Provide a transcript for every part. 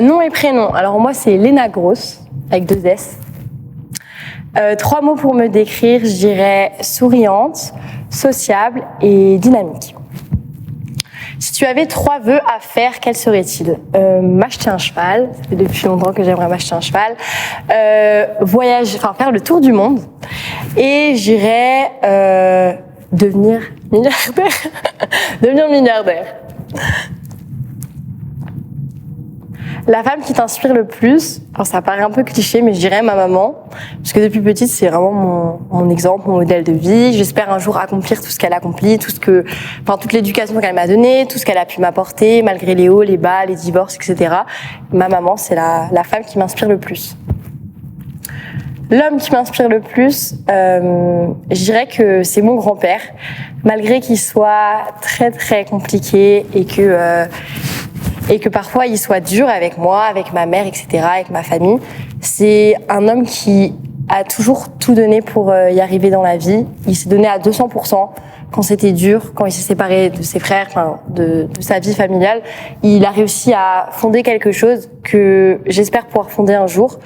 Nom et prénom. Alors moi, c'est Léna Gross, avec 2 S. 3 mots pour me décrire, je dirais souriante, sociable et dynamique. Si tu avais 3 vœux à faire, quels seraient-ils? M'acheter un cheval, ça fait depuis longtemps que j'aimerais m'acheter un cheval. Voyager, enfin faire le tour du monde. Et j'irais devenir milliardaire. Devenir milliardaire. La femme qui t'inspire le plus, alors ça paraît un peu cliché, mais je dirais ma maman, parce que depuis petite, c'est vraiment mon exemple, mon modèle de vie. J'espère un jour accomplir tout ce qu'elle accomplit, toute l'éducation qu'elle m'a donnée, tout ce qu'elle a pu m'apporter, malgré les hauts, les bas, les divorces, etc. Ma maman, c'est la femme qui m'inspire le plus. L'homme qui m'inspire le plus, je dirais que c'est mon grand-père, malgré qu'il soit très très compliqué et que parfois il soit dur avec moi, avec ma mère, etc., avec ma famille. C'est un homme qui a toujours tout donné pour y arriver dans la vie. Il s'est donné à 200% quand c'était dur, quand il s'est séparé de ses frères, enfin de sa vie familiale. Il a réussi à fonder quelque chose que j'espère pouvoir fonder un jour.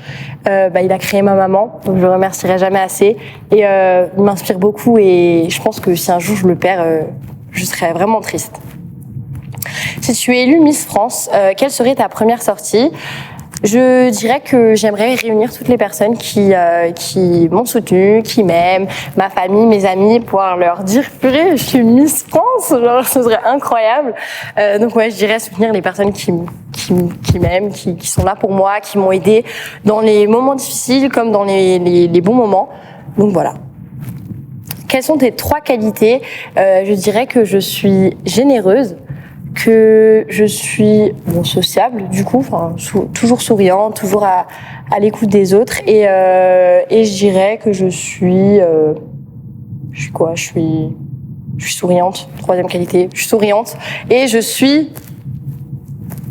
Il a créé ma maman, donc je le remercierai jamais assez. Et il m'inspire beaucoup et je pense que si un jour je le perds, je serais vraiment triste. Si tu es élue Miss France, quelle serait ta première sortie? Je dirais que j'aimerais réunir toutes les personnes qui m'ont soutenue, qui m'aiment, ma famille, mes amis, pouvoir leur dire purée, je suis Miss France, genre ce serait incroyable. Donc ouais, je dirais soutenir les personnes qui m'aiment, qui sont là pour moi, qui m'ont aidée dans les moments difficiles comme dans les bons moments. Donc voilà. Quelles sont tes 3 qualités? Je dirais que je suis généreuse, que je suis sociable du coup, toujours souriante, toujours à l'écoute des autres et je dirais que je suis souriante, 3e qualité, je suis souriante et je suis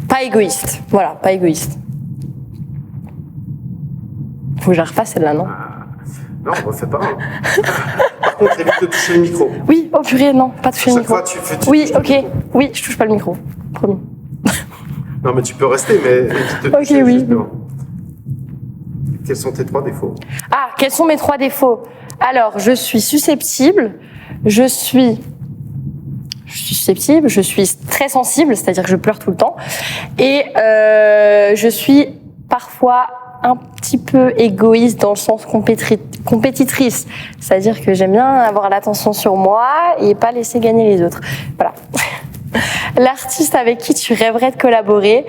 pas égoïste. Voilà, pas égoïste. Faut que je la refasse celle-là, non? Non, on refait pas. Par contre, évite de toucher le micro. Oui, oh purée, non, pas toucher le micro. Chaque fois, oui, ok. Oui, je touche pas le micro. Promis. Non, mais tu peux rester, mais évite de toucher. Ok, oui. Justement. Quels sont tes 3 défauts? Ah, quels sont mes 3 défauts? Alors, je suis susceptible, je suis très sensible, c'est-à-dire que je pleure tout le temps, et je suis parfois un petit peu égoïste dans le sens compétitrice, c'est-à-dire que j'aime bien avoir l'attention sur moi et pas laisser gagner les autres. Voilà. L'artiste avec qui tu rêverais de collaborer,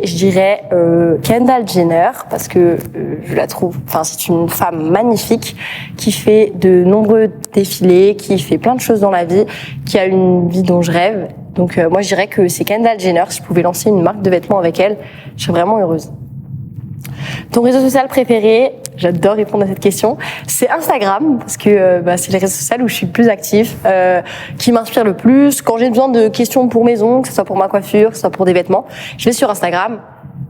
je dirais Kendall Jenner, parce que je la trouve, c'est une femme magnifique qui fait de nombreux défilés, qui fait plein de choses dans la vie, qui a une vie dont je rêve. Donc moi je dirais que c'est Kendall Jenner. Si je pouvais lancer une marque de vêtements avec elle, je serais vraiment heureuse. Ton réseau social préféré? J'adore répondre à cette question. C'est Instagram, parce que c'est le réseau social où je suis le plus active, qui m'inspire le plus. Quand j'ai besoin de questions pour mes ongles, que ce soit pour ma coiffure, que ce soit pour des vêtements, je vais sur Instagram.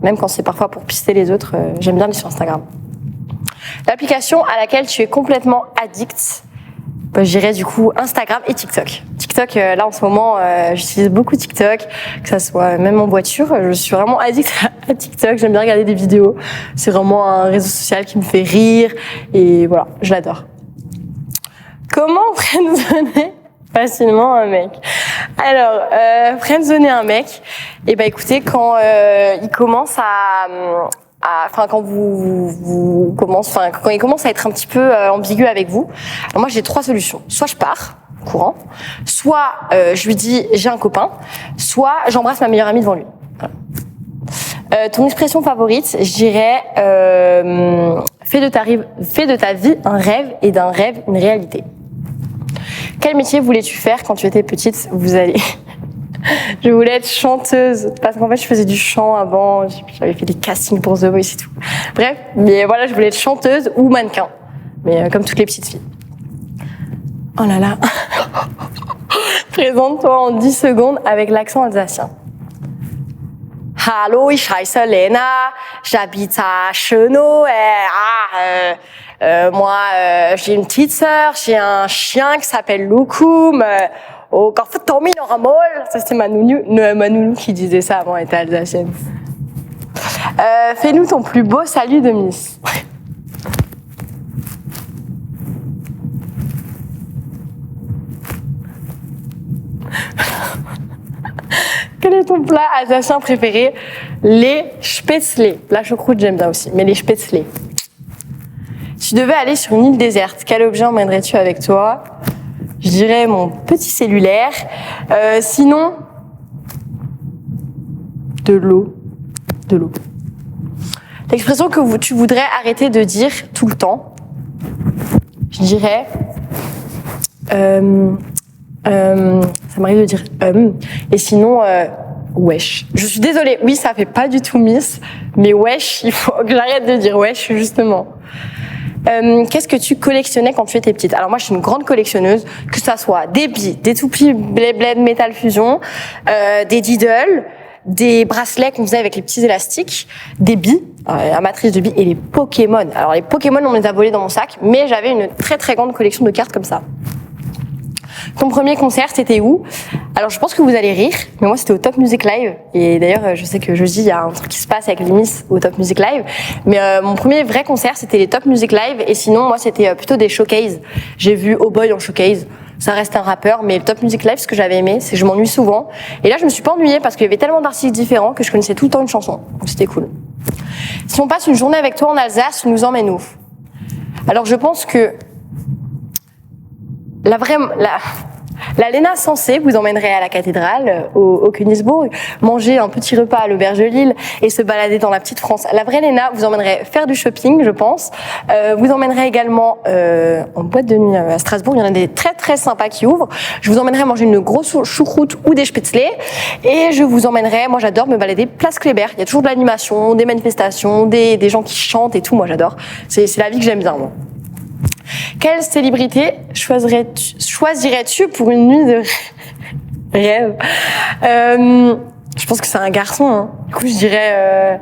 Même quand c'est parfois pour pister les autres, j'aime bien aller sur Instagram. L'application à laquelle tu es complètement addict? Je dirais du coup Instagram et TikTok. TikTok, là en ce moment, j'utilise beaucoup TikTok, que ça soit même en voiture. Je suis vraiment addict à TikTok. J'aime bien regarder des vidéos. C'est vraiment un réseau social qui me fait rire et voilà, je l'adore. Comment friendzoner facilement un mec? Alors, friendzoner un mec, écoutez, quand il commence quand il commence à être un petit peu ambigu avec vous, alors moi j'ai 3 solutions. Soit je pars courant, soit je lui dis j'ai un copain, soit j'embrasse ma meilleure amie devant lui. Voilà. Ton expression favorite, je dirais fais de ta vie un rêve et d'un rêve une réalité. Quel métier voulais-tu faire quand tu étais petite? Je voulais être chanteuse, parce qu'en fait, je faisais du chant avant, j'avais fait des castings pour The Voice et tout. Bref, mais voilà, je voulais être chanteuse ou mannequin. Mais comme toutes les petites filles. Oh là là. Présente-toi en 10 secondes avec l'accent alsacien. Hallo, ich heiße Lena, j'habite à Chenot, Moi, j'ai une petite sœur, j'ai un chien qui s'appelle Loukoum. Quand faut tomber dans un mol, ça c'était ma nounou qui disait ça avant, elle était alsacienne. Fais-nous ton plus beau salut de Miss. Quel est ton plat alsacien préféré? Les spätzle. La choucroute, j'aime bien aussi, mais les spätzle. Si tu devais aller sur une île déserte, quel objet emmènerais-tu avec toi? Je dirais mon petit cellulaire. Sinon, de l'eau. De l'eau. L'expression que tu voudrais arrêter de dire tout le temps, je dirais... ça m'arrive de dire et sinon wesh. Je suis désolée, oui ça fait pas du tout Miss, mais wesh, il faut que j'arrête de dire wesh justement. Qu'est-ce que tu collectionnais quand tu étais petite? Alors moi je suis une grande collectionneuse, que ça soit des billes, des toupies Blade Metal Fusion, des Diddle, des bracelets qu'on faisait avec les petits élastiques, des billes, amatrice de billes, et les Pokémon. Alors les Pokémon on les a volés dans mon sac, mais j'avais une très très grande collection de cartes comme ça. Ton premier concert, c'était où? Alors, je pense que vous allez rire, mais moi, c'était au Top Music Live. Et d'ailleurs, je sais que jeudi, il y a un truc qui se passe avec les Miss au Top Music Live. Mais mon premier vrai concert, c'était les Top Music Live. Et sinon, moi, c'était plutôt des showcases. J'ai vu Oh Boy en showcase. Ça reste un rappeur, mais le Top Music Live, ce que j'avais aimé, c'est que je m'ennuie souvent. Et là, je me suis pas ennuyée parce qu'il y avait tellement d'artistes différents que je connaissais tout le temps une chanson. Donc, c'était cool. Si on passe une journée avec toi en Alsace, tu nous emmènes où? Alors, je pense que la Léna Sensé vous emmènerait à la cathédrale, au Königsbourg, manger un petit repas à l'auberge de Lille et se balader dans la petite France. La vraie Léna vous emmènerait faire du shopping, je pense. Vous emmènerait également en boîte de nuit à Strasbourg. Il y en a des très très sympas qui ouvrent. Je vous emmènerais manger une grosse choucroute ou des spätzle. Et je vous emmènerais, moi j'adore me balader place Kléber. Il y a toujours de l'animation, des manifestations, des gens qui chantent et tout. Moi j'adore. C'est la vie que j'aime bien, moi. Quelle célébrité choisirais-tu pour une nuit de rêve? Je pense que c'est un garçon. Hein. Du coup, je dirais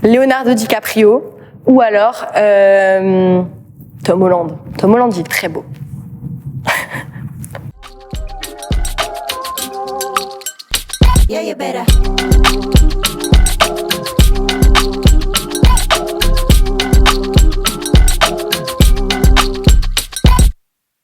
Leonardo DiCaprio ou alors Tom Holland. Tom Holland, il est très beau. Yeah, you better.